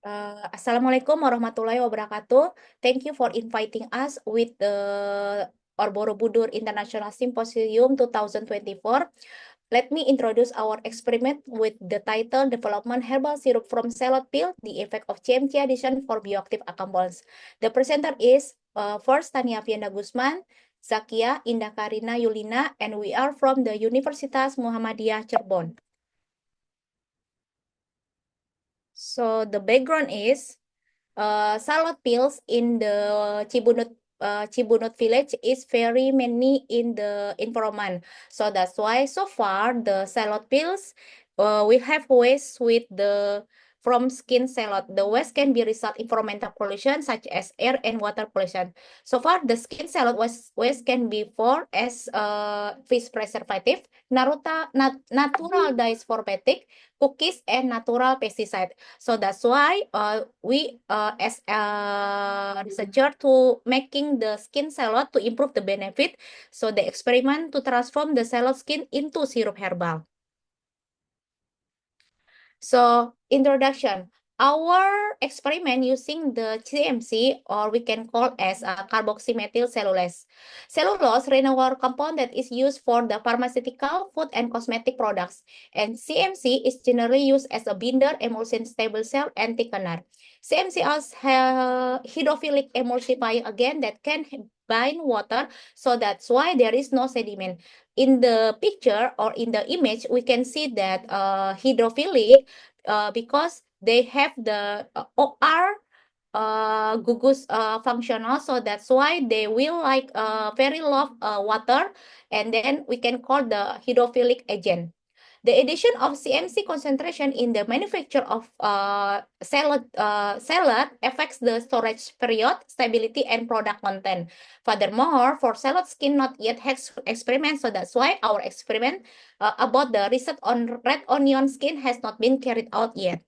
Assalamualaikum warahmatullahi wabarakatuh. Thank you for inviting us with the Borobudur International Symposium 2024. Let me introduce our experiment with the title Development Herbal Syrup from Salad Peel, the Effect of CMC Addition for Bioactive Compounds. The presenter is first Tania Fienda Guzman, Zakia Indah Karina Yulina, and we are from the Universitas Muhammadiyah Cirebon. So the background is salad peels in the Cibunut village is very many in the environment. So that's why so far the salad peels we have waste with the from skin salad. The waste can be result environmental pollution such as air and water pollution. So far the skin salad waste can be for as fish preservative, natural dyes for batik, cookies and natural pesticide. So that's why we as a researcher to making the skin salad to improve the benefit. So the experiment to transform the salad skin into syrup herbal. So introduction. Our experiment using the CMC, or we can call as a carboxymethyl cellulose. Cellulose renewable compound that is used for the pharmaceutical, food, and cosmetic products. And CMC is generally used as a binder, emulsion, stable cell, and thickener. CMC also has hydrophilic emulsifier again that can bind water, so that's why there is no sediment. In the picture or in the image, we can see that hydrophilic because they have the OR gugus functional, so that's why they will like very love water, and then we can call the hydrophilic agent. The addition of CMC concentration in the manufacture of salad affects the storage period, stability, and product content. Furthermore, for salad skin not yet has experiment, so that's why our experiment about the research on red onion skin has not been carried out yet.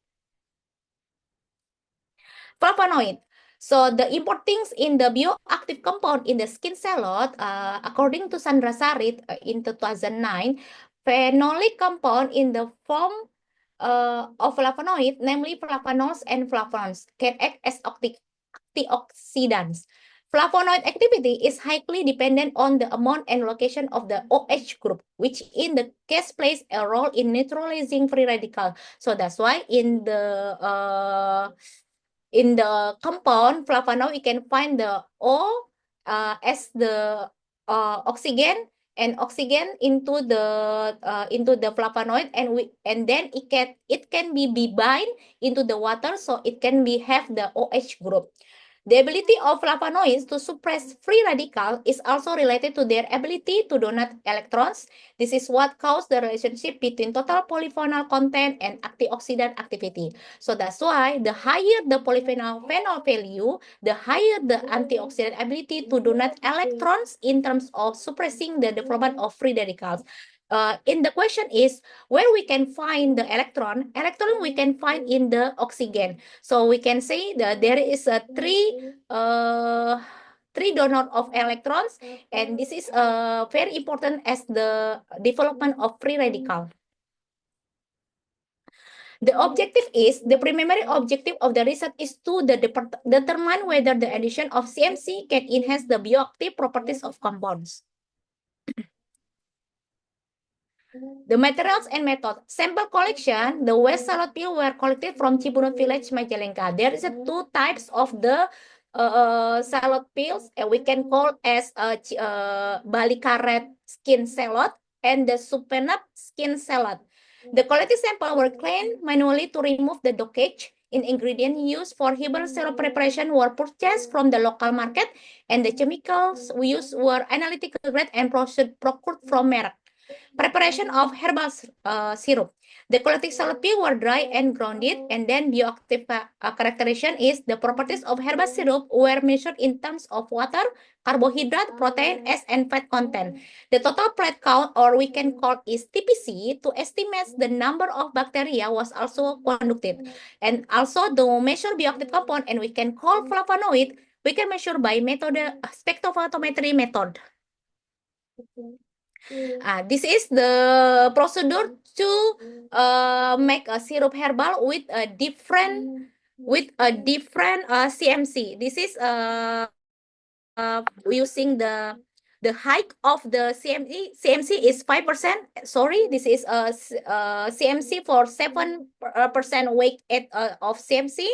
Flavonoid. So the important things in the bioactive compound in the skin salad, according to Sandra Sarit in 2009, phenolic compound in the form of flavonoid, namely flavonols and flavonols, can act as antioxidants. Flavonoid activity is highly dependent on the amount and location of the OH group, which in the case plays a role in neutralizing free radical. So that's why in the compound flavonoid, we can find the O as the oxygen, and oxygen into the flavonoid, and then it can be bind into the water, so it can be have the OH group. The ability of flavonoids to suppress free radical is also related to their ability to donate electrons. This is what causes the relationship between total polyphenol content and antioxidant activity. So that's why the higher the polyphenol value, the higher the antioxidant ability to donate electrons in terms of suppressing the development of free radicals. In the question is where we can find the electron we can find in the oxygen. So we can say that there is a three donor of electrons, and this is very important as the development of free radical. The primary objective of the research is to determine whether the addition of CMC can enhance the bioactive properties of compounds. The materials and method. Sample collection, the waste salad peel were collected from Cibunut village, Majalengka. There is two types of the salad peels, and we can call as Bali karet skin salad and the Supenap skin salad. The quality sample were cleaned manually to remove the dockage. In ingredient used for herbal syrup preparation were purchased from the local market, and the chemicals we used were analytical grade and procured from Merck. Preparation of herbal syrup. The quality salad peel were dry and grounded, and then bioactive characterization is the properties of herbal syrup were measured in terms of water, carbohydrate, protein, and fat content. The total plate count, or we can call is TPC, to estimate the number of bacteria was also conducted. And also the measure bioactive compound, and we can call flavonoid, we can measure by method spectrophotometry method. This is the procedure to make a syrup herbal with a different with a different CMC. This is using the height of the CMC. CMC is 5%. Sorry, this is CMC for 7% weight of CMC.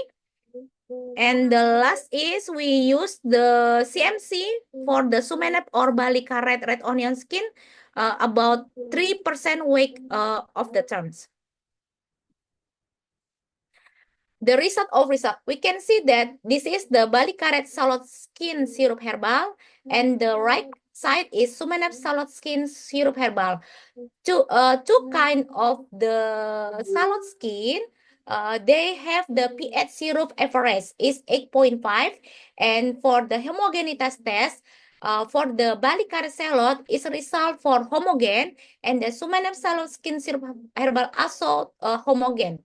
And the last is we use the CMC for the sumenep or Bali karet red onion skin, about 3% weight of the terms. The result, we can see that this is the Bali karet salad skin syrup herbal, and the right side is sumenep salad skin syrup herbal. Two kind of the salad skin, they have the pH syrup average is 8.5, and for the homogeneous test, for the Bali karet salad is result for homogen, and the sumenep salad skin syrup herbal also homogen.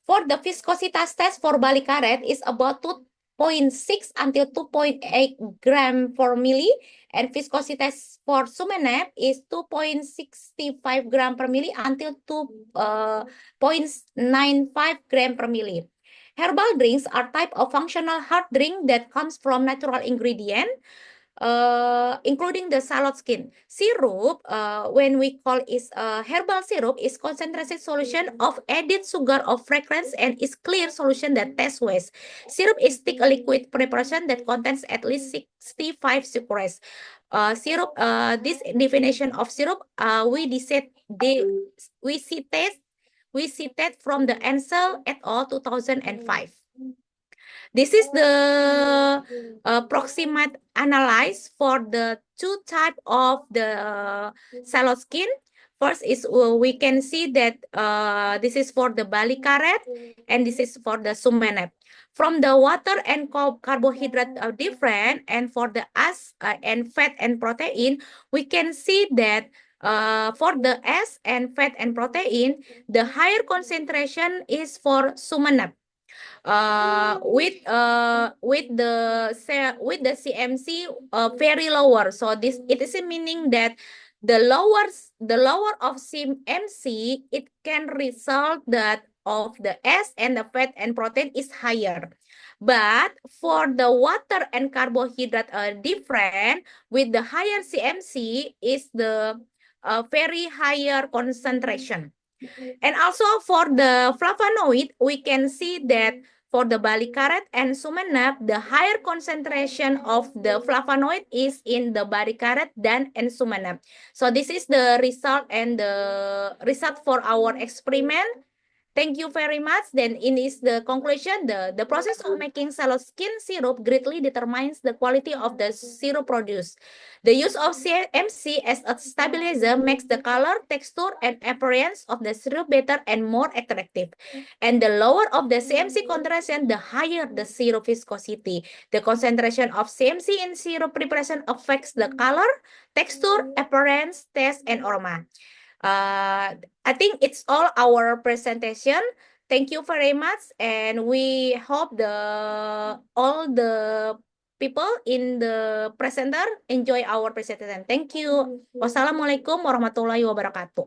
For the viscositas test for Bali karet is about 2.6 until 2.8 gram per milli, and viscositas for sumenep is 2.65 gram per milli until 2.95 gram per milli. Herbal drinks are type of functional hard drink that comes from natural ingredient, including the salad skin. Syrup, when we call is herbal syrup, is concentrated solution of added sugar of fragrance and is clear solution that tastes waste. Syrup is thick liquid preparation that contains at least 65 sucrose. Syrup, this definition of syrup, we cited from the Ansel et al. 2005. This is the proximate analyze for the two type of the salad skin. First is we can see that this is for the Bali karet, and this is for the sumenep. From the water and carbohydrate are different, and for the and fat and protein, we can see that for the S and fat and protein, the higher concentration is for sumenep, with the CMC very lower. So this it is a meaning that the lower of CMC, it can result that of the S and the fat and protein is higher. But for the water and carbohydrate are different, with the higher CMC is the very higher concentration. And also for the flavonoid, we can see that for the Bali karet and sumenep, the higher concentration of the flavonoid is in the Bali karet than in sumenep. So this is the result and the result for our experiment. Thank you very much. Then in is the conclusion, the process of making salad skin syrup greatly determines the quality of the syrup produced. The use of CMC as a stabilizer makes the color, texture, and appearance of the syrup better and more attractive. And the lower of the CMC concentration, the higher the syrup viscosity. The concentration of CMC in syrup preparation affects the color, texture, appearance, taste, and aroma. I think it's all our presentation. Thank you very much, and we hope all the people in the presenter enjoy our presentation. Thank you. Wassalamualaikum warahmatullahi wabarakatuh.